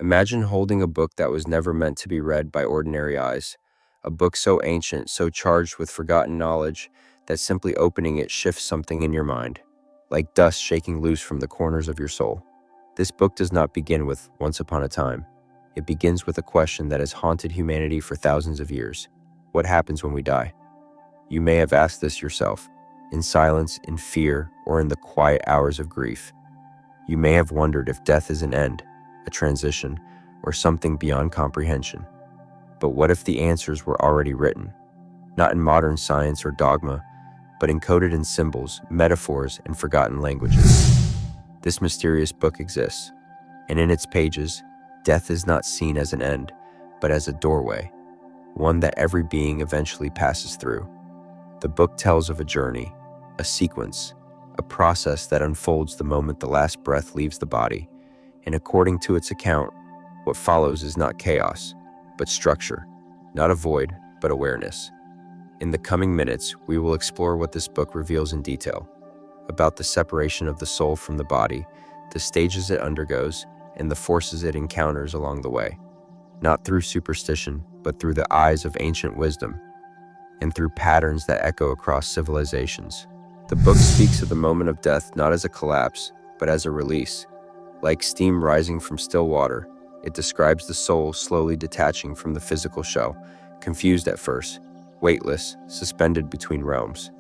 Imagine holding a book that was never meant to be read by ordinary eyes, a book so ancient, so charged with forgotten knowledge, that simply opening it shifts something in your mind, like dust shaking loose from the corners of your soul. This book does not begin with "once upon a time." It begins with a question that has haunted humanity for thousands of years. What happens when we die? You may have asked this yourself, in silence, in fear, or in the quiet hours of grief. You may have wondered if death is an end, a transition, or something beyond comprehension. But what if the answers were already written? Not in modern science or dogma, but encoded in symbols, metaphors, and forgotten languages. This mysterious book exists, and in its pages, death is not seen as an end, but as a doorway, one that every being eventually passes through. The book tells of a journey, a sequence, a process that unfolds the moment the last breath leaves the body, and according to its account, what follows is not chaos, but structure, not a void, but awareness. In the coming minutes, we will explore what this book reveals in detail, about the separation of the soul from the body, the stages it undergoes, and the forces it encounters along the way, not through superstition, but through the eyes of ancient wisdom, and through patterns that echo across civilizations. The book speaks of the moment of death not as a collapse, but as a release. Like steam rising from still water, it describes the soul slowly detaching from the physical shell, confused at first, weightless, suspended between realms.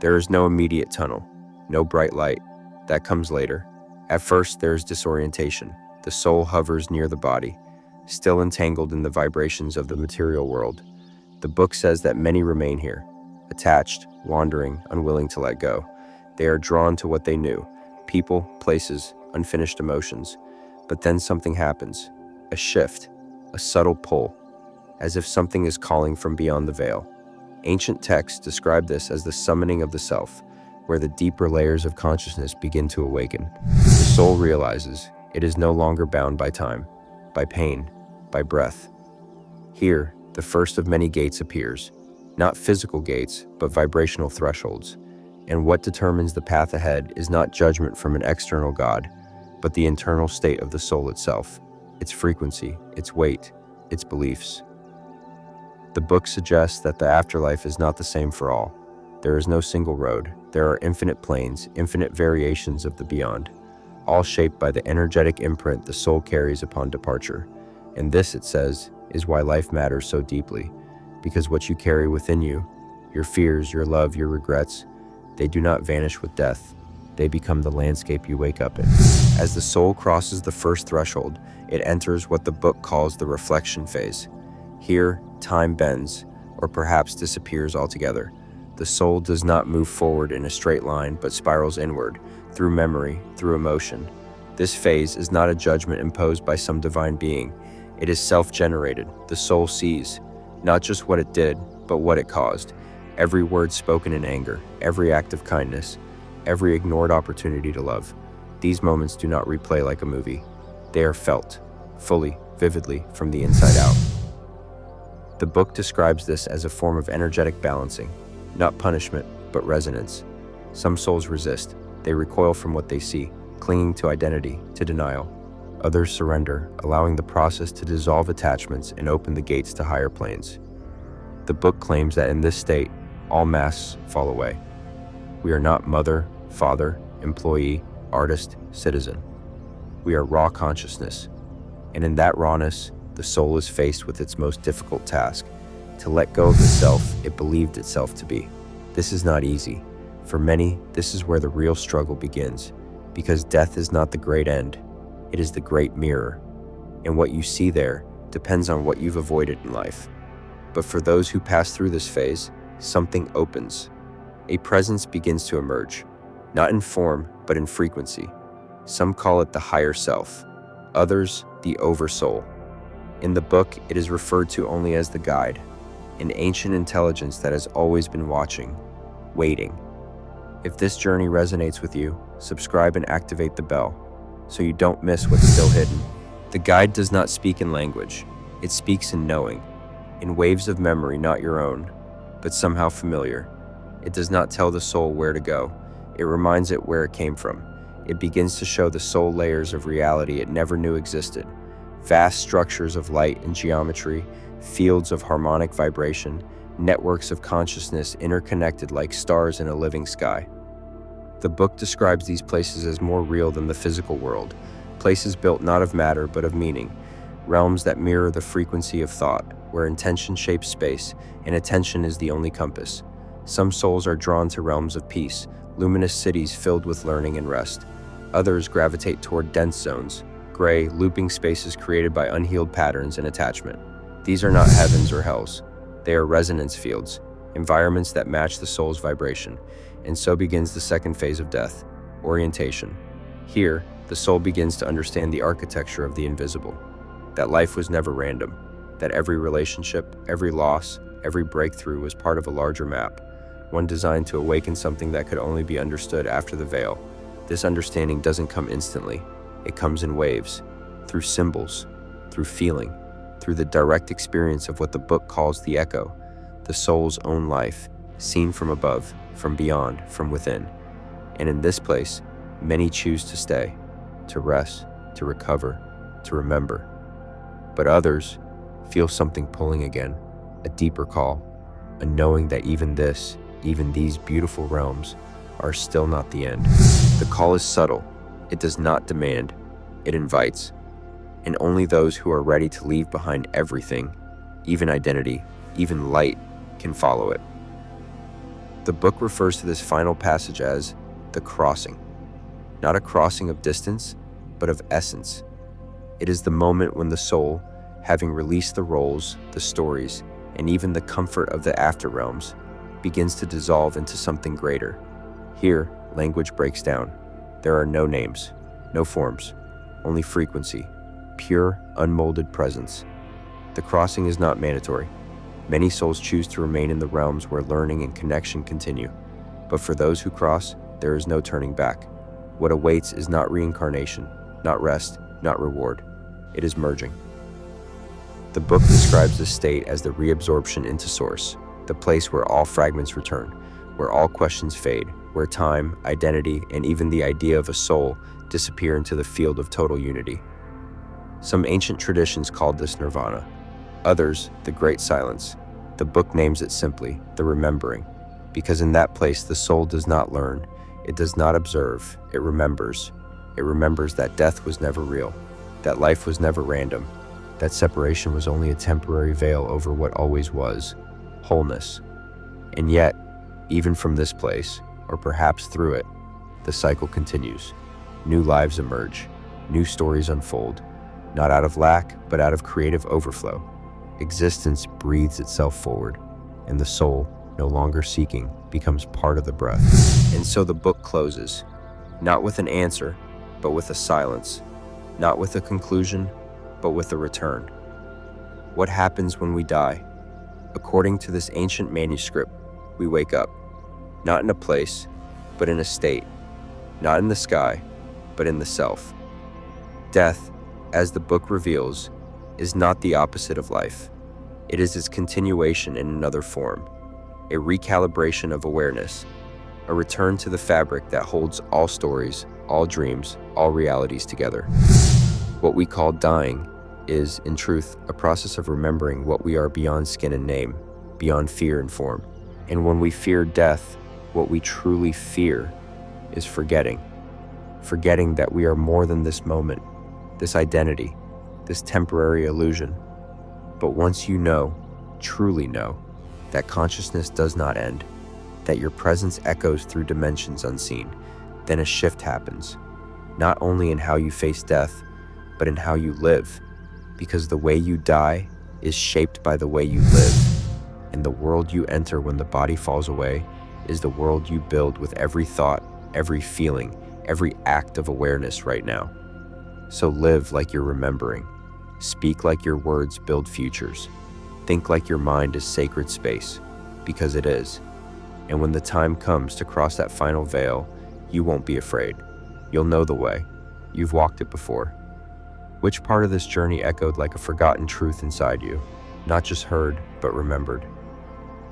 There is no immediate tunnel, no bright light. That comes later. At first, there is disorientation. The soul hovers near the body, still entangled in the vibrations of the material world. The book says that many remain here, attached, wandering, unwilling to let go. They are drawn to what they knew, people, places, unfinished emotions. But then something happens, a shift, a subtle pull, as if something is calling from beyond the veil. Ancient texts describe this as the summoning of the self, where the deeper layers of consciousness begin to awaken. The soul realizes it is no longer bound by time, by pain, by breath. Here, the first of many gates appears, not physical gates, but vibrational thresholds. And what determines the path ahead is not judgment from an external God, but the internal state of the soul itself, its frequency, its weight, its beliefs. The book suggests that the afterlife is not the same for all. There is no single road. There are infinite planes, infinite variations of the beyond, all shaped by the energetic imprint the soul carries upon departure. And this, it says, is why life matters so deeply, because what you carry within you, your fears, your love, your regrets, they do not vanish with death. They become the landscape you wake up in. As the soul crosses the first threshold, it enters what the book calls the reflection phase. Here, time bends, or perhaps disappears altogether. The soul does not move forward in a straight line, but spirals inward, through memory, through emotion. This phase is not a judgment imposed by some divine being. It is self-generated. The soul sees, not just what it did, but what it caused. Every word spoken in anger, every act of kindness, every ignored opportunity to love. These moments do not replay like a movie. They are felt, fully, vividly, from the inside out. The book describes this as a form of energetic balancing, not punishment, but resonance. Some souls resist. They recoil from what they see, clinging to identity, to denial. Others surrender, allowing the process to dissolve attachments and open the gates to higher planes. The book claims that in this state, all masks fall away. We are not mother, father, employee, artist, citizen. We are raw consciousness. And in that rawness, the soul is faced with its most difficult task, to let go of the self it believed itself to be. This is not easy. For many, this is where the real struggle begins, because death is not the great end, it is the great mirror. And what you see there depends on what you've avoided in life. But for those who pass through this phase, something opens. A presence begins to emerge, not in form, but in frequency. Some call it the higher self, others the oversoul. In the book, it is referred to only as the guide, an ancient intelligence that has always been watching, waiting. If this journey resonates with you, subscribe and activate the bell so you don't miss what's still hidden. The guide does not speak in language. It speaks in knowing, in waves of memory not your own, but somehow familiar. It does not tell the soul where to go. It reminds it where it came from. It begins to show the soul layers of reality it never knew existed. Vast structures of light and geometry, fields of harmonic vibration, networks of consciousness interconnected like stars in a living sky. The book describes these places as more real than the physical world, places built not of matter but of meaning, realms that mirror the frequency of thought, where intention shapes space and attention is the only compass. Some souls are drawn to realms of peace, luminous cities filled with learning and rest. Others gravitate toward dense zones, gray, looping spaces created by unhealed patterns and attachment. These are not heavens or hells. They are resonance fields, environments that match the soul's vibration. And so begins the second phase of death, orientation. Here, the soul begins to understand the architecture of the invisible, that life was never random, that every relationship, every loss, every breakthrough was part of a larger map, one designed to awaken something that could only be understood after the veil. This understanding doesn't come instantly. It comes in waves, through symbols, through feeling, through the direct experience of what the book calls the echo, the soul's own life, seen from above, from beyond, from within. And in this place, many choose to stay, to rest, to recover, to remember. But others feel something pulling again, a deeper call, a knowing that even these beautiful realms are still not the end. The call is subtle. It does not demand. It invites. And only those who are ready to leave behind everything, even identity, even light, can follow it. The book refers to this final passage as the crossing. Not a crossing of distance, but of essence. It is the moment when the soul, having released the roles, the stories, and even the comfort of the afterrealms, begins to dissolve into something greater. Here, language breaks down. There are no names, no forms, only frequency, pure, unmolded presence. The crossing is not mandatory. Many souls choose to remain in the realms where learning and connection continue. But for those who cross, there is no turning back. What awaits is not reincarnation, not rest, not reward. It is merging. The book describes this state as the reabsorption into source, the place where all fragments return, where all questions fade, where time, identity, and even the idea of a soul disappear into the field of total unity. Some ancient traditions called this nirvana. Others, the great silence. The book names it simply, the remembering, because in that place the soul does not learn, it does not observe, it remembers. It remembers that death was never real, that life was never random, that separation was only a temporary veil over what always was, wholeness. And yet, even from this place, or perhaps through it, the cycle continues. New lives emerge, new stories unfold, not out of lack, but out of creative overflow. Existence breathes itself forward, and the soul, no longer seeking, becomes part of the breath. And so the book closes, not with an answer, but with a silence, not with a conclusion, but with a return. What happens when we die? According to this ancient manuscript, we wake up, not in a place, but in a state, not in the sky, but in the self. Death, as the book reveals, is not the opposite of life. It is its continuation in another form, a recalibration of awareness, a return to the fabric that holds all stories, all dreams, all realities together. What we call dying is, in truth, a process of remembering what we are beyond skin and name, beyond fear and form. And when we fear death, what we truly fear is forgetting that we are more than this moment, this identity, this temporary illusion. But once you know, truly know, that consciousness does not end, that your presence echoes through dimensions unseen, then a shift happens, not only in how you face death, but in how you live, because the way you die is shaped by the way you live, and the world you enter when the body falls away is the world you build with every thought, every feeling, every act of awareness right now. So live like you're remembering. Speak like your words build futures. Think like your mind is sacred space, because it is. And when the time comes to cross that final veil, you won't be afraid. You'll know the way. You've walked it before. Which part of this journey echoed like a forgotten truth inside you, not just heard, but remembered?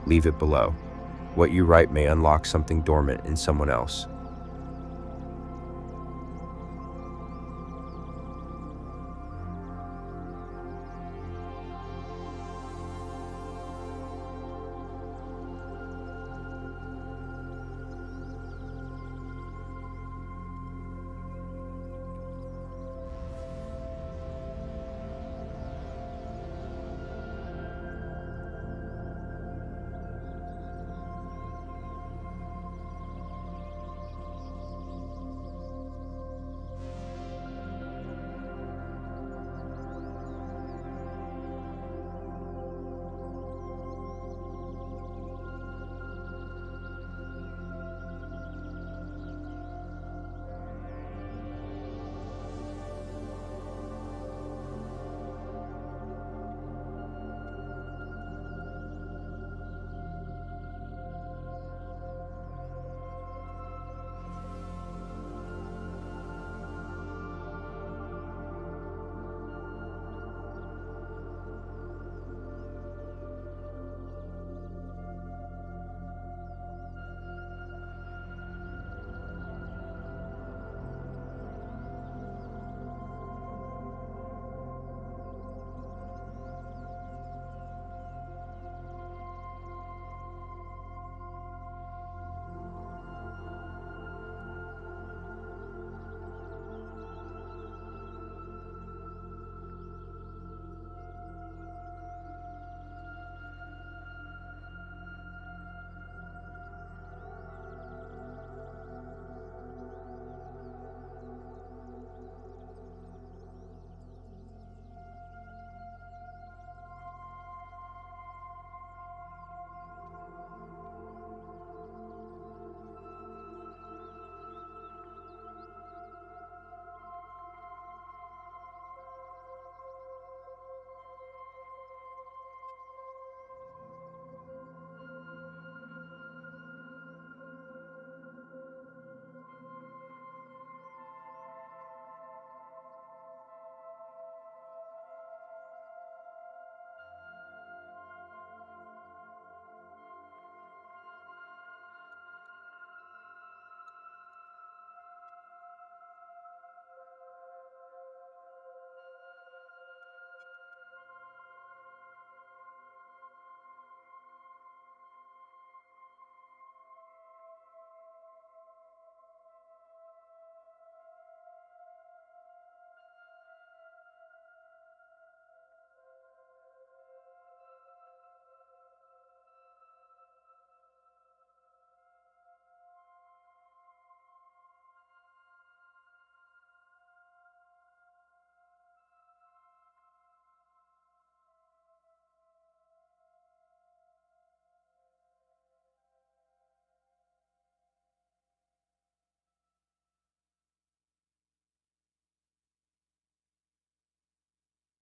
Leave it below. What you write may unlock something dormant in someone else.